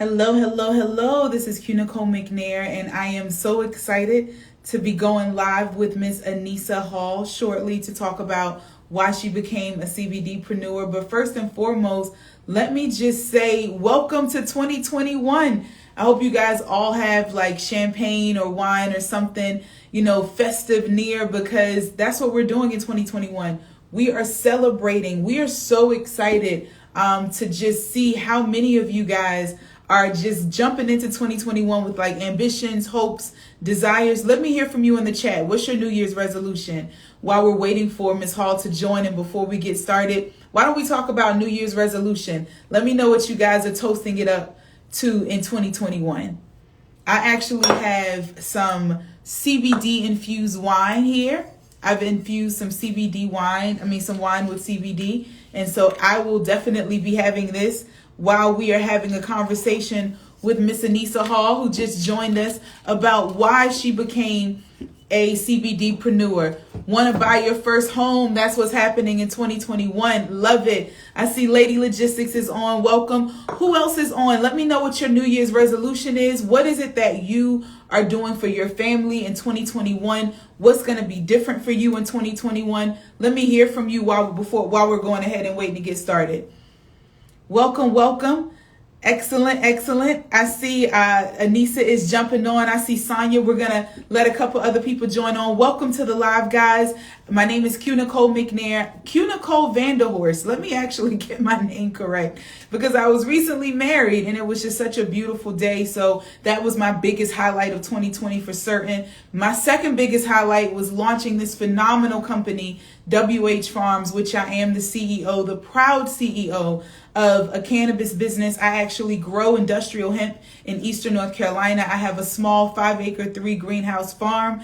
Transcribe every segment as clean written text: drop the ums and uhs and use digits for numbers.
Hello, hello, hello. This is Nicole McNair, and I am so excited to be going live with Miss Anisa Hall shortly to talk about why she became a CBDpreneur. But first and foremost, let me just say welcome to 2021. I hope you guys all have like champagne or wine or something, festive near, because that's what we're doing in 2021. We are celebrating. We are so excited to just see how many of you guys are just jumping into 2021 with like ambitions, hopes, desires. Let me hear from you in the chat. What's your New Year's resolution? While we're waiting for Ms. Hall to join and before we get started, why don't we talk about New Year's resolution? Let me know what you guys are toasting it up to in 2021. I actually have some CBD infused wine here. I've infused some CBD wine, some wine with CBD. And so I will definitely be having this while we are having a conversation with Miss Anisa Hall, who just joined us, about why she became a CBDpreneur. Want to buy your first home? That's what's happening in 2021. Love it. I see Lady Logistics is on. Welcome. Who else is on? Let me know what your New Year's resolution is. What is it that you are doing for your family in 2021? What's going to be different for you in 2021? Let me hear from you while we're going ahead and waiting to get started. Welcome, welcome. Excellent, excellent. I see Anisa is jumping on. I see Sonia. We're going to let a couple other people join on. Welcome to the live, guys. My name is Nicole McNair. Nicole Vanderhorst. Let me actually get my name correct because I was recently married and it was just such a beautiful day. So that was my biggest highlight of 2020 for certain. My second biggest highlight was launching this phenomenal company, WH Farms, which I am the CEO, the proud CEO of a cannabis business. I actually grow industrial hemp in Eastern North Carolina. I have a small 5-acre 3-greenhouse farm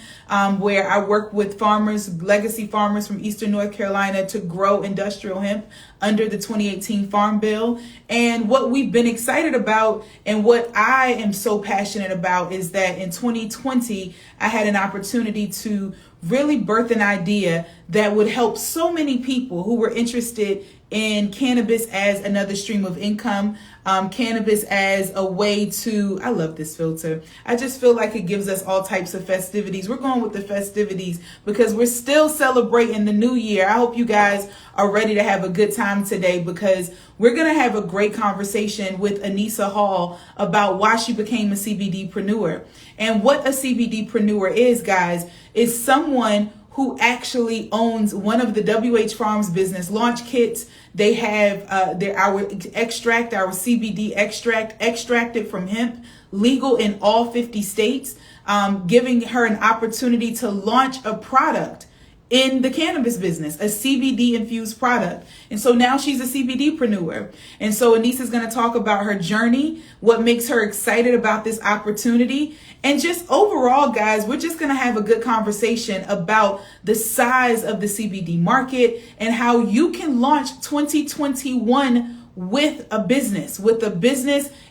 where I work with farmers, legacy farmers from Eastern North Carolina, to grow industrial hemp under the 2018 Farm Bill. And what we've been excited about and what I am so passionate about is that in 2020, I had an opportunity to really birth an idea that would help so many people who were interested in cannabis as another stream of income, cannabis as a way to, I love this filter. I just feel like it gives us all types of festivities. We're going with the festivities because we're still celebrating the new year. I hope you guys are ready to have a good time today because we're going to have a great conversation with Anisa Hall about why she became a CBDpreneur. And what a CBDpreneur is, guys, is someone who actually owns one of the WH Farms business launch kits. They have our extract, our CBD extract, extracted from hemp, legal in all 50 states, giving her an opportunity to launch a product in the cannabis business, a CBD infused product. And so now she's a CBDpreneur. And so Anisa is going to talk about her journey, what makes her excited about this opportunity. And just overall, guys, we're just going to have a good conversation about the size of the CBD market and how you can launch 2021 with a business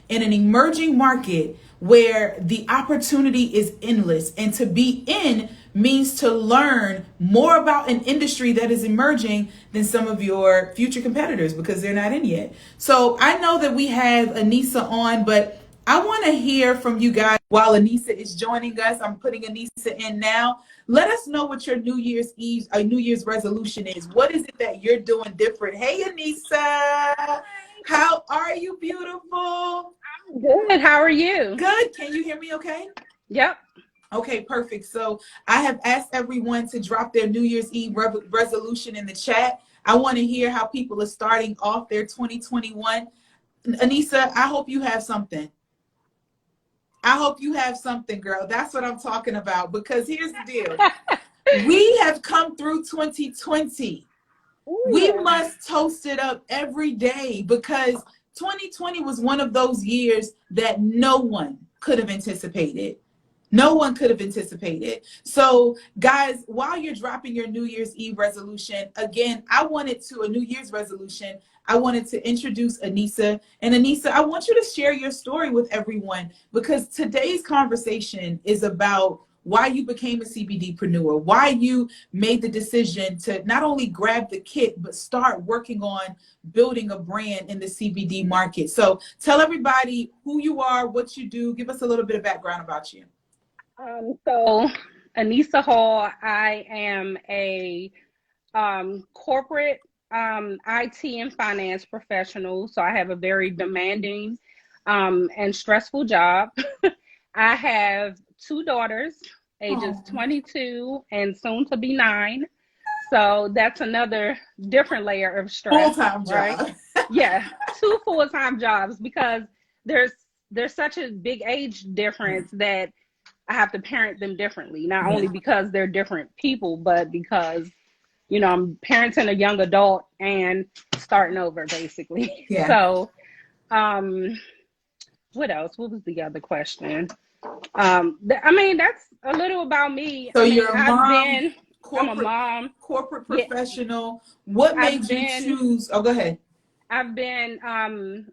in an emerging market where the opportunity is endless. And to be in means to learn more about an industry that is emerging than some of your future competitors because they're not in yet. So I know that we have Anisa on, but I want to hear from you guys while Anisa is joining us. I'm putting Anisa in now. Let us know what your New Year's resolution is. What is it that you're doing different? Hey, Anisa, how are you, beautiful? I'm good. How are you? Good. Can you hear me okay? Yep. Okay, perfect. So I have asked everyone to drop their New Year's Eve resolution in the chat. I want to hear how people are starting off their 2021. Anisa, I hope you have something. I hope you have something, girl. That's what I'm talking about, because here's the deal. We have come through 2020. Ooh. We must toast it up every day because 2020 was one of those years that no one could have anticipated. No one could have anticipated. So guys, while you're dropping your New Year's Eve resolution, again, I wanted to introduce Anisa. And Anisa, I want you to share your story with everyone because today's conversation is about why you became a CBDpreneur, why you made the decision to not only grab the kit, but start working on building a brand in the CBD market. So tell everybody who you are, what you do. Give us a little bit of background about you. So Anisa Hall, I am a corporate IT and finance professional. So I have a very demanding and stressful job. I have two daughters, ages 22 and soon to be 9. So that's another different layer of stress. Full-time right? job. Yeah, 2 full-time jobs because there's such a big age difference that I have to parent them differently. Not only because they're different people, but because I'm parenting a young adult and starting over basically. Yeah. So, what else? What was the other question? That's a little about me. So you're a mom, I'm a mom, corporate professional. What made you choose? Oh, go ahead. I've been, I've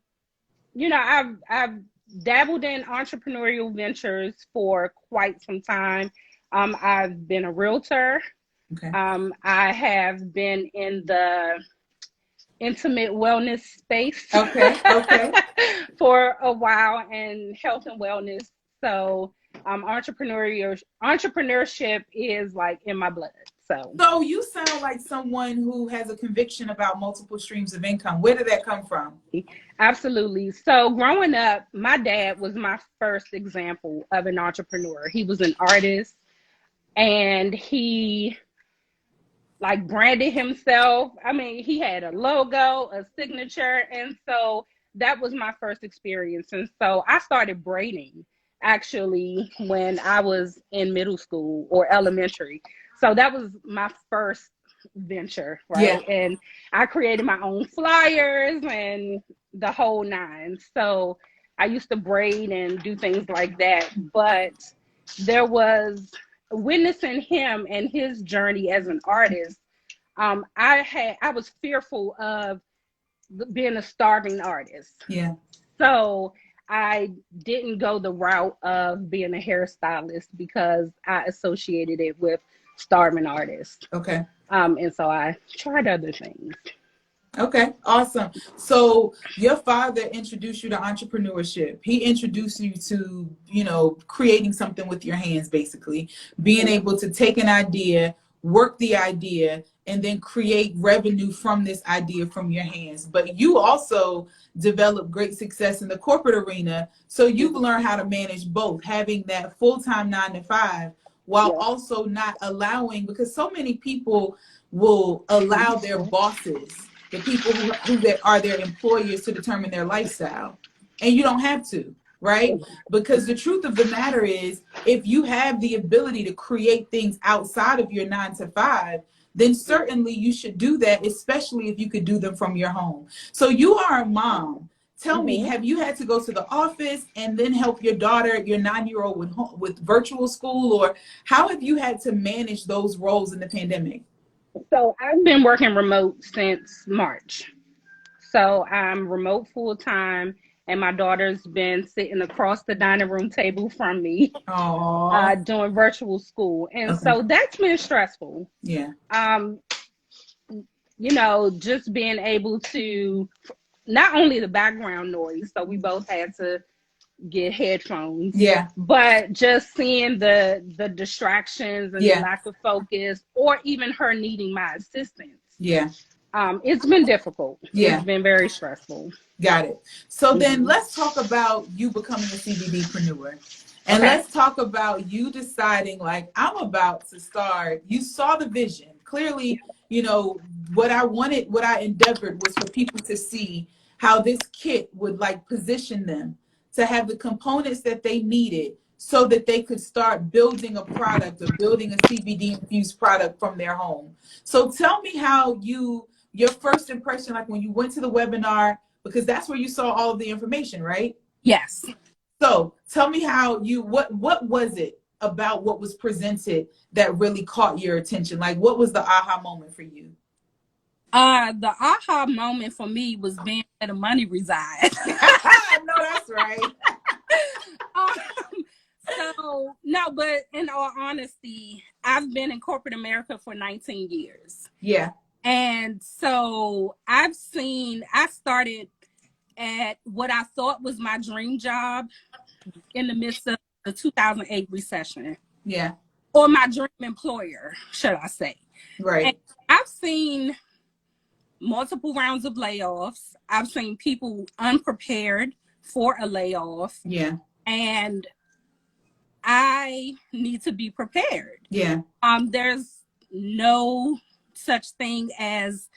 dabbled in entrepreneurial ventures for quite some time. I've been a realtor. Okay. I have been in the intimate wellness space. Okay. for a while, and health and wellness. So entrepreneurship is like in my blood. So you sound like someone who has a conviction about multiple streams of income. Where did that come from? Absolutely. So growing up, my dad was my first example of an entrepreneur. He was an artist, and he branded himself. He had a logo, a signature, and so that was my first experience. And so I started braiding actually when I was in middle school or elementary. So that was my first venture, right? Yeah. And I created my own flyers and the whole nine. So I used to braid and do things like that. But there was witnessing him and his journey as an artist. I was fearful of being a starving artist. Yeah. So I didn't go the route of being a hairstylist because I associated it with starving artists. Okay. And so I tried other things. Okay, awesome. So your father introduced you to entrepreneurship. He introduced you to, creating something with your hands, basically, being able to take an idea, work the idea, and then create revenue from this idea from your hands. But you also developed great success in the corporate arena. So you've learned how to manage both, having that full-time 9 to 5 while also not allowing, because so many people will allow their bosses, the people who that are their employers, to determine their lifestyle. And you don't have to, right? Because the truth of the matter is, if you have the ability to create things outside of your 9 to 5, then certainly you should do that, especially if you could do them from your home. So you are a mom. Tell me, have you had to go to the office and then help your daughter, your 9-year-old, with virtual school? Or how have you had to manage those roles in the pandemic? So I've been working remote since March. So I'm remote full time, and my daughter's been sitting across the dining room table from me, doing virtual school. And so that's been stressful. Yeah. Just being able to, not only the background noise, so we both had to get headphones, but just seeing the distractions and the lack of focus, or even her needing my assistance. It's been difficult. It's been very stressful. Got it. So then let's talk about you becoming a CBDpreneur. And let's talk about you deciding, like, I'm about to start. You saw the vision. Clearly, what I endeavored was for people to see how this kit would position them to have the components that they needed so that they could start building a product or building a CBD infused product from their home. So tell me how your first impression, like when you went to the webinar, because that's where you saw all of the information, right? Yes. So tell me how what was it about what was presented that really caught your attention? Like, what was the aha moment for you? The aha moment for me was being where the money resides. I know that's right. So no, but in all honesty, I've been in corporate America for 19 years. Yeah. And so I started at what I thought was my dream job in the midst of the 2008 recession. Yeah. Or my dream employer, should I say. Right. And I've seen multiple rounds of layoffs. I've seen people unprepared for a layoff. Yeah. And I need to be prepared. Yeah. There's no such thing as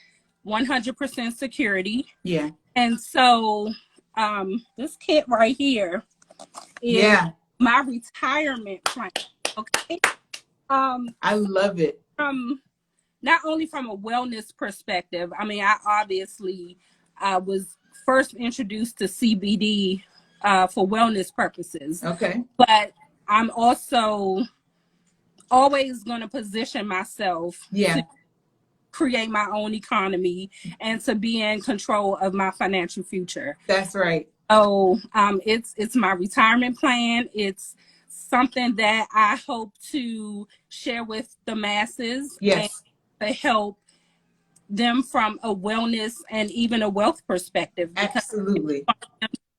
100% security. Yeah. And so this kit right here is my retirement plan. Okay. I love it. Not only from a wellness perspective. I mean, I obviously was first introduced to CBD for wellness purposes. Okay. But I'm also always going to position myself to create my own economy and to be in control of my financial future. That's right. So it's my retirement plan. It's something that I hope to share with the masses. Yes. And to help them from a wellness and even a wealth perspective. Absolutely.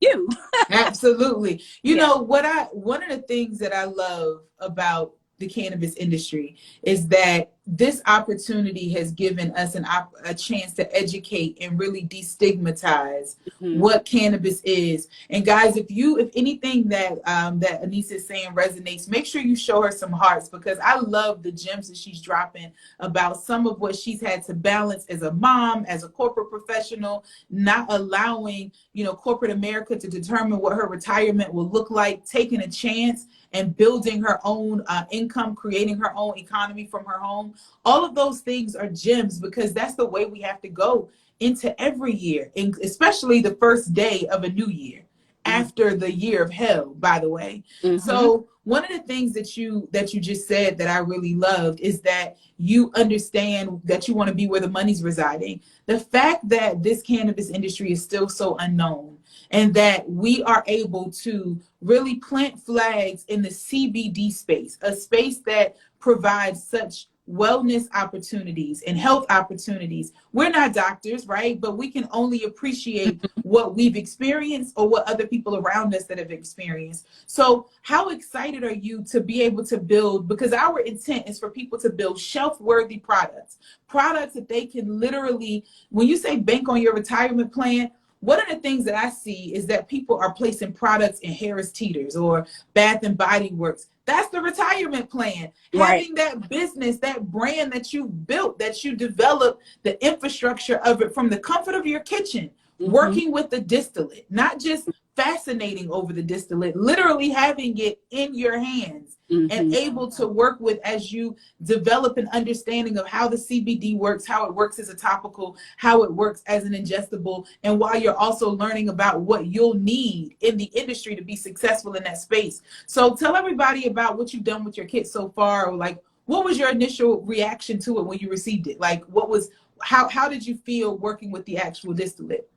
You. Absolutely. You know, one of the things that I love about the cannabis industry is that this opportunity has given us a chance to educate and really destigmatize what cannabis is. And guys, if anything that that Anisa is saying resonates, make sure you show her some hearts, because I love the gems that she's dropping about some of what she's had to balance as a mom, as a corporate professional, not allowing, you know, corporate America to determine what her retirement will look like, taking a chance and building her own income, creating her own economy from her home. All of those things are gems, because that's the way we have to go into every year, and especially the first day of a new year after the year of hell, by the way. So one of the things that you just said that I really loved is that you understand that you want to be where the money's residing. The fact that this cannabis industry is still so unknown, and that we are able to really plant flags in the CBD space, a space that provides such wellness opportunities and health opportunities. We're not doctors, right? But we can only appreciate what we've experienced or what other people around us that have experienced. So how excited are you to be able to build, because our intent is for people to build shelf-worthy products that they can literally, when you say bank on your retirement plan, one of the things that I see is that people are placing products in Harris Teeters or Bath and Body Works. That's the retirement plan. Right. Having that business, that brand that you built, that you developed the infrastructure of it from the comfort of your kitchen, working with the distillate, not just fascinating over the distillate, literally having it in your hands and able to work with as you develop an understanding of how the CBD works, how it works as a topical, how it works as an ingestible, and while you're also learning about what you'll need in the industry to be successful in that space. So tell everybody about what you've done with your kit so far, or like, what was your initial reaction to it when you received it? Like, how did you feel working with the actual distillate?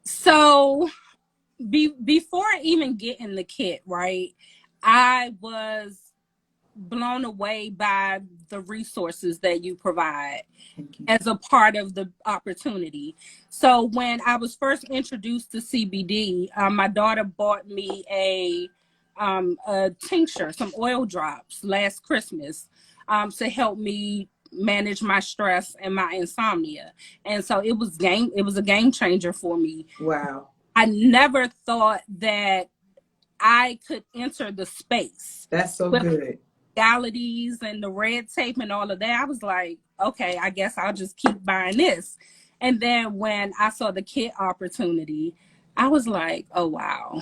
So before even getting the kit, right, I was blown away by the resources that you provide as a part of the opportunity. So when I was first introduced to CBD, my daughter bought me a tincture, some oil drops last Christmas to help me manage my stress and my insomnia. And so it was a game changer for me. Wow. I never thought that I could enter the space. That's so good. Legalities and the red tape and all of that. I was like, okay, I guess I'll just keep buying this. And then when I saw the kit opportunity, I was like, oh, wow.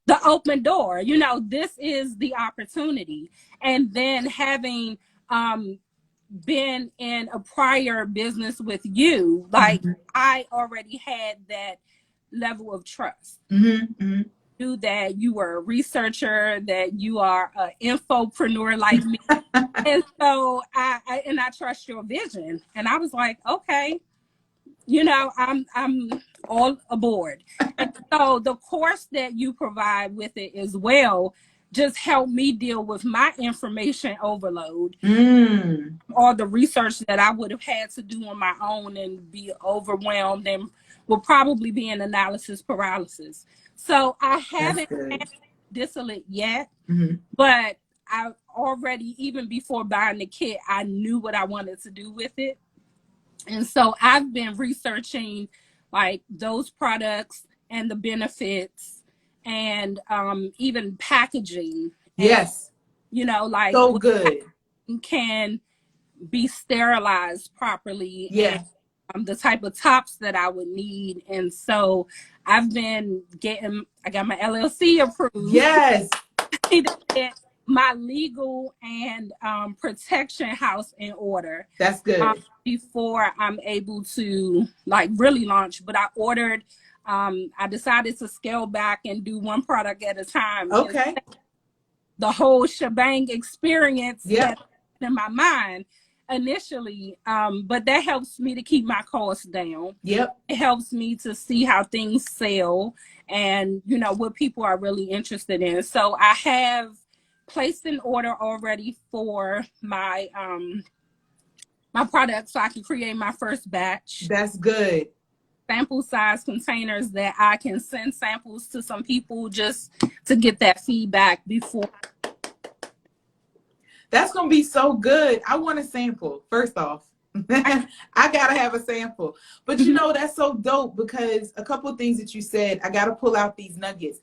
The open door, you know, this is the opportunity. And then having been in a prior business with you, like I already had that level of trust. Knew that you were a researcher, that you are an infopreneur like me. And so I trust your vision. And I was like, okay, you know, I'm all aboard. And So the course that you provide with it as well just helped me deal with my information overload. All the research that I would have had to do on my own and be overwhelmed and will probably be in analysis paralysis. So I haven't had distillate yet, but I already, even before buying the kit, I knew what I wanted to do with it. And so I've been researching like those products and the benefits and even packaging. Yes. And, you know, like so good. Can be sterilized properly. Yeah. And the type of tops that I would need. And so I've been I got my LLC approved. Yes. My legal and protection house in order. That's good. Before I'm able to like really launch, but I ordered, I decided to scale back and do one product at a time. Okay. The whole shebang experience in my mind initially, but that helps me to keep my costs down. Yep. It helps me to see how things sell and, you know, what people are really interested in. So I have placed an order already for my my product so I can create my first batch. That's good. Sample size containers that I can send samples to some people just to get that feedback before. That's going to be so good. I want a sample, first off. I got to have a sample. But you know, that's so dope because a couple of things that you said, I got to pull out these nuggets.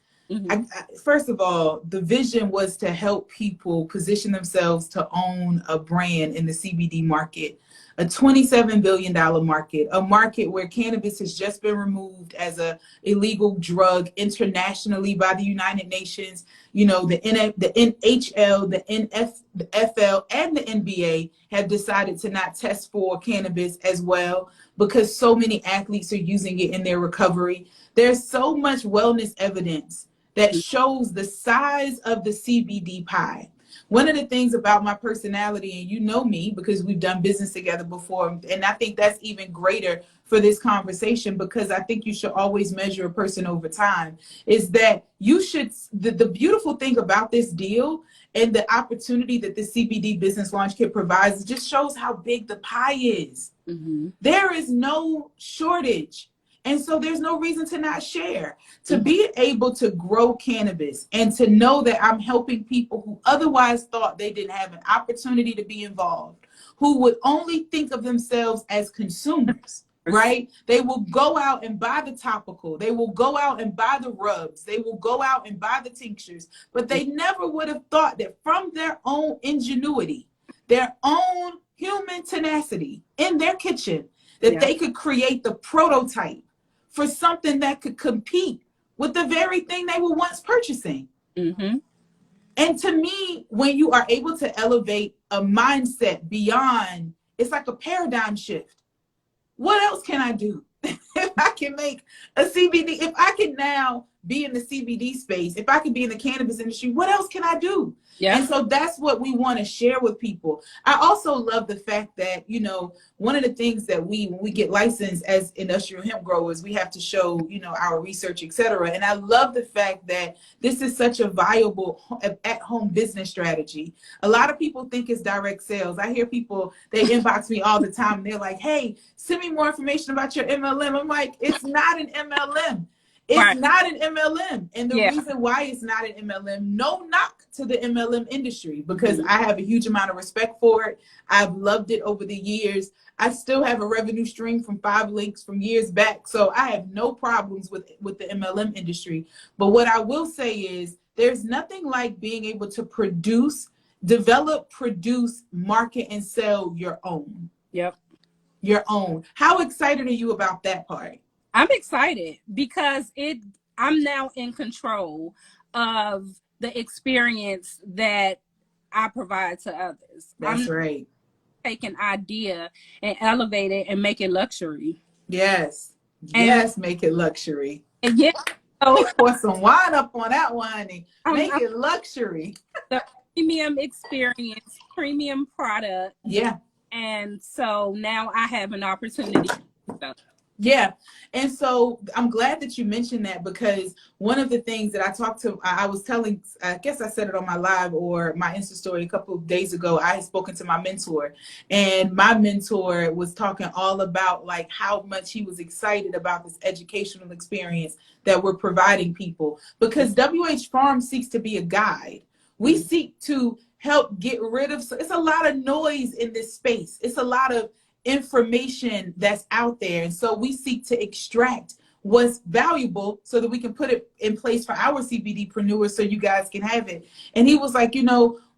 First of all, the vision was to help people position themselves to own a brand in the CBD market, a $27 billion market, a market where cannabis has just been removed as a illegal drug internationally by the United Nations. You know, the NHL, the NFL, and the NBA have decided to not test for cannabis as well because so many athletes are using it in their recovery. There's so much wellness evidence that shows the size of the CBD pie. One of the things about my personality, and you know me because we've done business together before, and I think that's even greater for this conversation because I think you should always measure a person over time, is that you should, the beautiful thing about this deal and the opportunity that the CBD business launch kit provides, it just shows how big the pie is. There is no shortage. And so there's no reason to not share. To be able to grow cannabis and to know that I'm helping people who otherwise thought they didn't have an opportunity to be involved, who would only think of themselves as consumers, right? They will go out and buy the topical. They will go out and buy the rubs. They will go out and buy the tinctures. But they never would have thought that from their own ingenuity, their own human tenacity in their kitchen, that they could create the prototype for something that could compete with the very thing they were once purchasing. And to me, when you are able to elevate a mindset beyond, it's like a paradigm shift. What else can I do? If I can make a CBD, if I can now be in the CBD space, if I can be in the cannabis industry, what else can I do? And so that's what we want to share with people. I also love the fact that, you know, one of the things that when we get licensed as industrial hemp growers, we have to show, you know, our research, etc. And I love the fact that this is such a viable at-home business strategy. A lot of people think it's direct sales. I hear people, they inbox me all the time. And they're like, hey, send me more information about your MLM. I'm like, it's not an MLM. It's not an MLM. And the reason why it's not an MLM, no knock to the MLM industry, because I have a huge amount of respect for it. I've loved it over the years. I still have a revenue stream from 5 links from years back. So I have no problems with the MLM industry. But what I will say is there's nothing like being able to develop, produce, market, and sell your own. Your own. How excited are you about that part? I'm excited because I'm now in control of the experience that I provide to others. That's right. Take an idea and elevate it and make it luxury. Yes. Make it luxury. And pour some wine up on that one, honey. Make it luxury. The premium experience, premium product. Yeah. And so now I have an opportunity. Yeah. And so I'm glad that you mentioned that, because one of the things that I was telling, I guess I said it on my live or my Insta story a couple of days ago. I had spoken to my mentor, and my mentor was talking all about like how much he was excited about this educational experience that we're providing people, because WH Farm seeks to be a guide. We seek to help get rid of, it's a lot of noise in this space. It's a lot of information that's out there. And so we seek to extract what's valuable so that we can put it in place for our CBDpreneurs so you guys can have it. And he was like,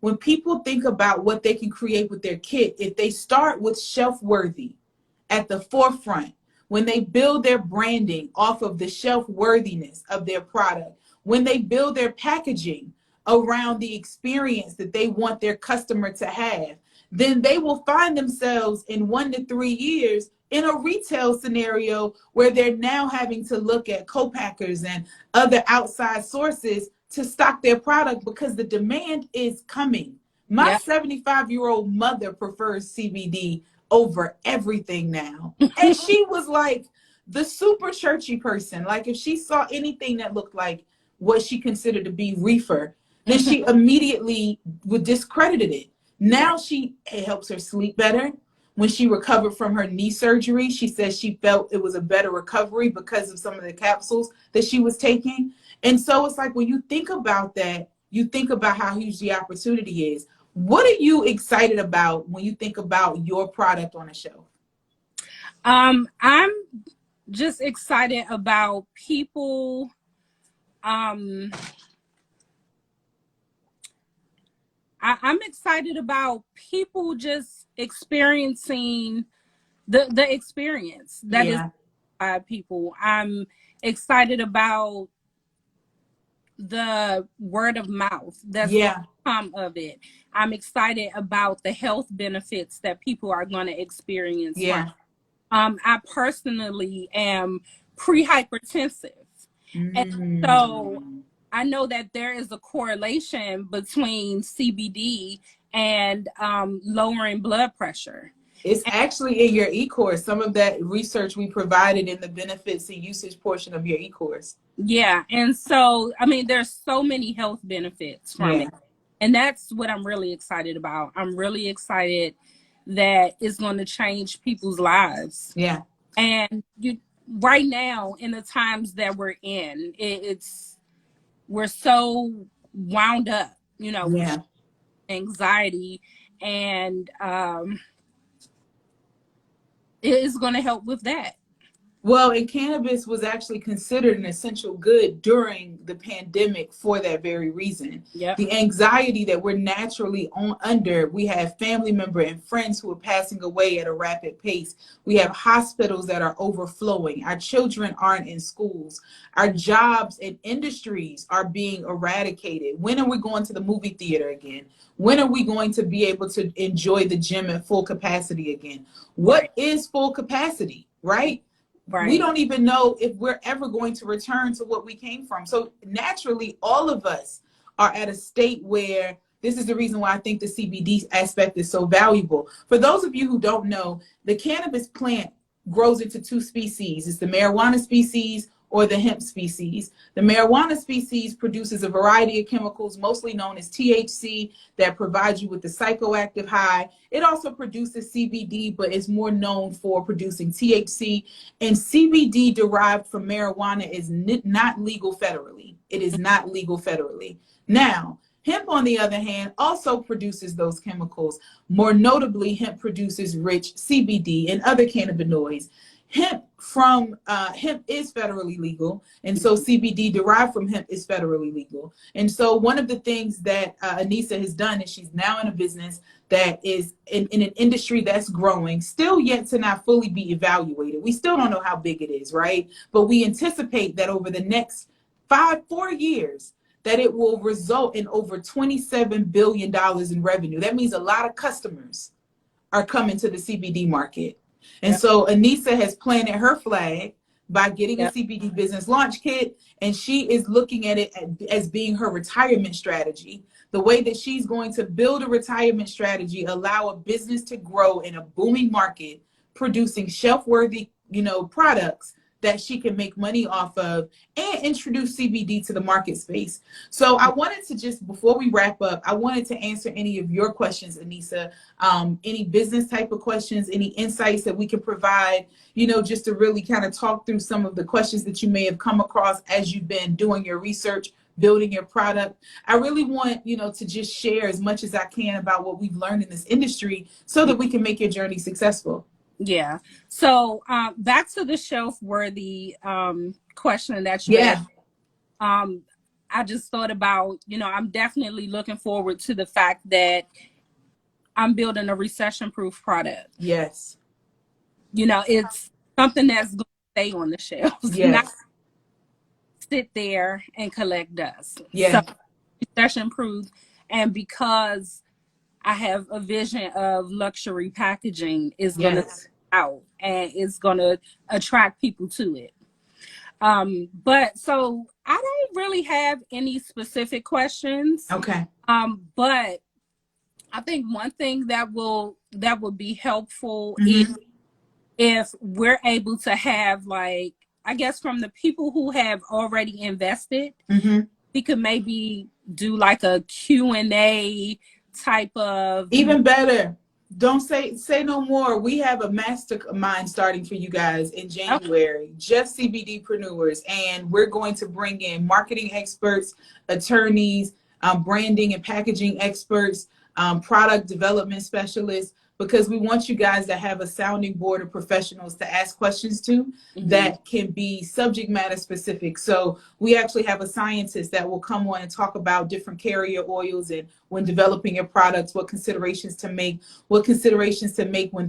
when people think about what they can create with their kit, if they start with shelf worthy at the forefront, when they build their branding off of the shelf worthiness of their product, when they build their packaging around the experience that they want their customer to have, then they will find themselves in 1 to 3 years in a retail scenario where they're now having to look at co-packers and other outside sources to stock their product, because the demand is coming. My Yeah. 75-year-old mother prefers CBD over everything now. And she was like the super churchy person. Like if she saw anything that looked like what she considered to be reefer, then she immediately would discredit it. Now it helps her sleep better. When she recovered from her knee surgery, she says she felt it was a better recovery because of some of the capsules that she was taking. And so it's like when you think about that, you think about how huge the opportunity is. What are you excited about when you think about your product on a shelf? I'm just excited about people. I'm excited about people just experiencing the experience that is by people. I'm excited about the word of mouth that's going to come of it. I'm excited about the health benefits that people are going to experience from. I personally am pre-hypertensive. And so I know that there is a correlation between CBD and lowering blood pressure. It's actually in your e-course. Some of that research we provided in the benefits and usage portion of your e-course. Yeah. And so, I mean, there's so many health benefits from it. And that's what I'm really excited about. I'm really excited that it's going to change people's lives. Yeah. And right now, in the times that we're in, we're so wound up, with anxiety, and it is going to help with that. Well, and cannabis was actually considered an essential good during the pandemic for that very reason. The anxiety that we're naturally under, we have family members and friends who are passing away at a rapid pace. We have hospitals that are overflowing. Our children aren't in schools. Our jobs and industries are being eradicated. When are we going to the movie theater again? When are we going to be able to enjoy the gym at full capacity again? What is full capacity, right? We don't even know if we're ever going to return to what we came from. So naturally, all of us are at a state where this is the reason why I think the CBD aspect is so valuable. For those of you who don't know, the cannabis plant grows into 2 species. It's the marijuana species or the hemp species. The marijuana species produces a variety of chemicals, mostly known as THC, that provides you with the psychoactive high. It also produces CBD, but is more known for producing THC. And CBD derived from marijuana is not legal federally. It is not legal federally. Now, hemp, on the other hand, also produces those chemicals. More notably, hemp produces rich CBD and other cannabinoids. Hemp is federally legal, and so CBD derived from hemp is federally legal. And so one of the things that Anisa has done is she's now in a business that is in an industry that's growing, still yet to not fully be evaluated. We still don't know how big it is, right? But we anticipate that over the next 4 years, that it will result in over $27 billion in revenue. That means a lot of customers are coming to the CBD market. And so Anisa has planted her flag by getting a CBD business launch kit, and she is looking at it as being her retirement strategy. The way that she's going to build a retirement strategy, allow a business to grow in a booming market, producing shelf-worthy products that she can make money off of and introduce CBD to the market space. So I wanted to just, before we wrap up, I wanted to answer any of your questions, Anisa, any business type of questions, any insights that we can provide, just to really kind of talk through some of the questions that you may have come across as you've been doing your research, building your product. I really want, to just share as much as I can about what we've learned in this industry so that we can make your journey successful. Yeah. So back to the shelf worthy question that you asked. I just thought about, I'm definitely looking forward to the fact that I'm building a recession proof product. Yes. It's something that's going to stay on the shelves, not sit there and collect dust. Yeah. So recession proof. And because I have a vision of luxury packaging is going to out and it's going to attract people to it. But so I don't really have any specific questions. Okay. But I think one thing that will be helpful is if we're able to have, like, I guess from the people who have already invested, we could maybe do like a Q&A type of. Even better. Don't say no more. We have a mastermind starting for you guys in January, just CBDpreneurs, and we're going to bring in marketing experts, attorneys, branding and packaging experts, product development specialists, because we want you guys to have a sounding board of professionals to ask questions to that can be subject matter specific. So we actually have a scientist that will come on and talk about different carrier oils and when developing your products, what considerations to make when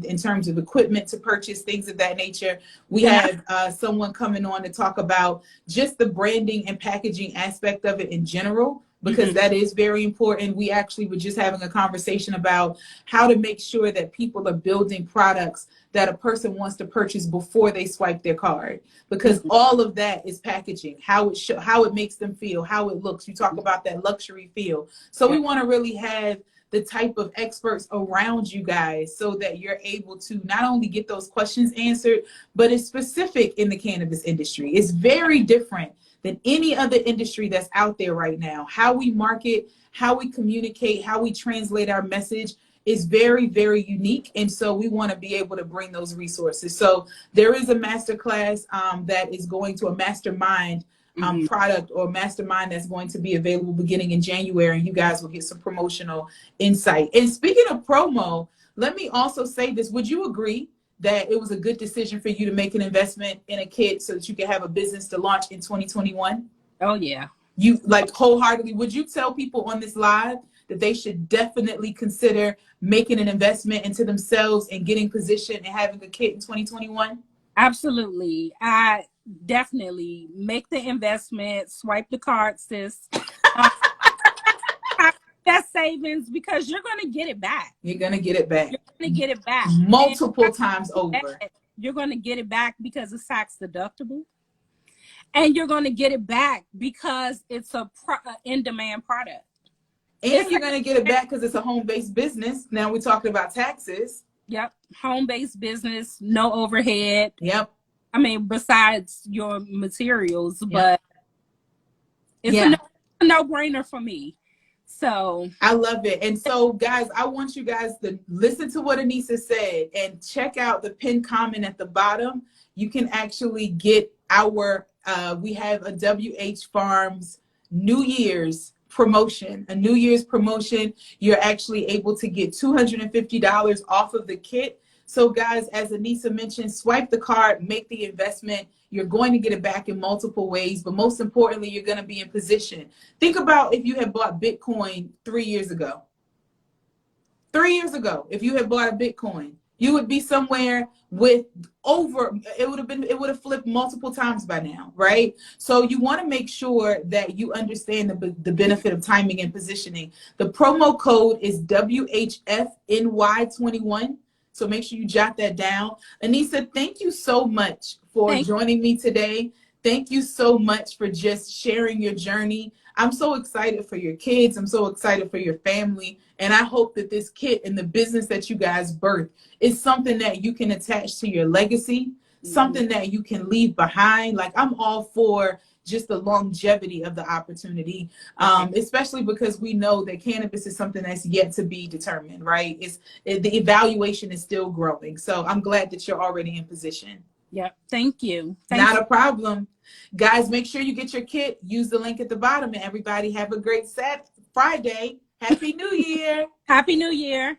in terms of equipment to purchase, things of that nature. We have someone coming on to talk about just the branding and packaging aspect of it in general, because that is very important. We actually were just having a conversation about how to make sure that people are building products that a person wants to purchase before they swipe their card, because all of that is packaging, how it makes them feel, how it looks. You talk about that luxury feel. So we want to really have the type of experts around you guys so that you're able to not only get those questions answered, but it's specific in the cannabis industry. It's very different than any other industry that's out there right now. How we market, how we communicate, how we translate our message is very, very unique. And so we want to be able to bring those resources. So there is a masterclass that is going to a mastermind product or mastermind that's going to be available beginning in January. And you guys will get some promotional insight. And speaking of promo, let me also say this. Would you agree that it was a good decision for you to make an investment in a kit so that you could have a business to launch in 2021? Oh, yeah. You like wholeheartedly, would you tell people on this live that they should definitely consider making an investment into themselves and getting positioned and having a kit in 2021? Absolutely. I definitely make the investment, swipe the card, sis. That savings, because you're going to get it back. You're going to get it back. You're going to get it back. Multiple times over. You're going to get it back because it's tax deductible. And you're going to get it back because it's a in-demand product. And you're going to get it back because it's a home-based business. Now we're talking about taxes. Yep. Home-based business, no overhead. Yep. I mean, besides your materials, but it's a no-brainer for me. So I love it. And so, guys, I want you guys to listen to what Anisa said and check out the pinned comment at the bottom. You can actually get our, we have a WH Farms New Year's promotion, a New Year's promotion. You're actually able to get $250 off of the kit. So guys, as Anisa mentioned, swipe the card, make the investment. You're going to get it back in multiple ways, but most importantly, you're going to be in position. Think about if you had bought Bitcoin 3 years ago. 3 years ago, if you had bought a Bitcoin, you would be somewhere with it would have flipped multiple times by now, right? So you want to make sure that you understand the benefit of timing and positioning. The promo code is WHFNY21. So make sure you jot that down. Anisa, thank you so much for joining me today. Thank you so much for just sharing your journey. I'm so excited for your kids. I'm so excited for your family. And I hope that this kit and the business that you guys birth is something that you can attach to your legacy, something that you can leave behind. Like, I'm all for just the longevity of the opportunity, especially because we know that cannabis is something that's yet to be determined, right? The evaluation is still growing. So I'm glad that you're already in position. Yep. Thank you. Not a problem. Guys, make sure you get your kit. Use the link at the bottom, and everybody have a great Friday. Happy New Year. Happy New Year.